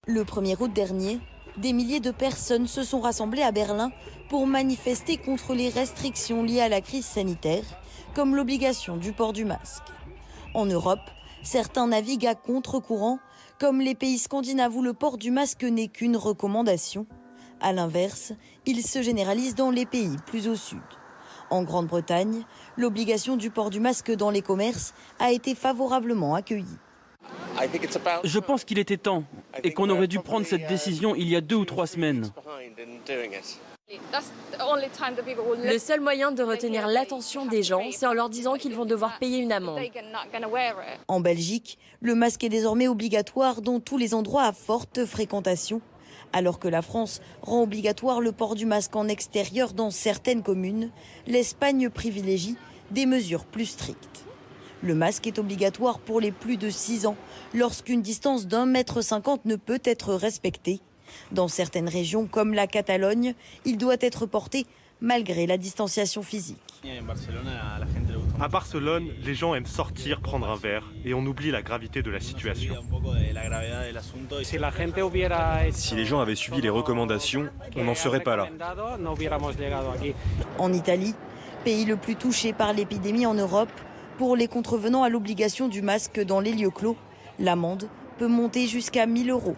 Le 1er août dernier, des milliers de personnes se sont rassemblées à Berlin pour manifester contre les restrictions liées à la crise sanitaire, comme l'obligation du port du masque. En Europe, certains naviguent à contre-courant, comme les pays scandinaves où le port du masque n'est qu'une recommandation. À l'inverse, il se généralise dans les pays plus au sud. En Grande-Bretagne, l'obligation du port du masque dans les commerces a été favorablement accueillie. Je pense qu'il était temps et qu'on aurait dû prendre cette décision il y a 2 ou 3 semaines. Le seul moyen de retenir l'attention des gens, c'est en leur disant qu'ils vont devoir payer une amende. En Belgique, le masque est désormais obligatoire dans tous les endroits à forte fréquentation, alors que la France rend obligatoire le port du masque en extérieur dans certaines communes. L'Espagne privilégie des mesures plus strictes. Le masque est obligatoire pour les plus de 6 ans, lorsqu'une distance d'1,50 m ne peut être respectée. Dans certaines régions, comme la Catalogne, il doit être porté malgré la distanciation physique. À Barcelone, les gens aiment sortir, prendre un verre, et on oublie la gravité de la situation. Si les gens avaient suivi les recommandations, on n'en serait pas là. En Italie, pays le plus touché par l'épidémie en Europe, pour les contrevenants à l'obligation du masque dans les lieux clos, l'amende peut monter jusqu'à 1 000 €.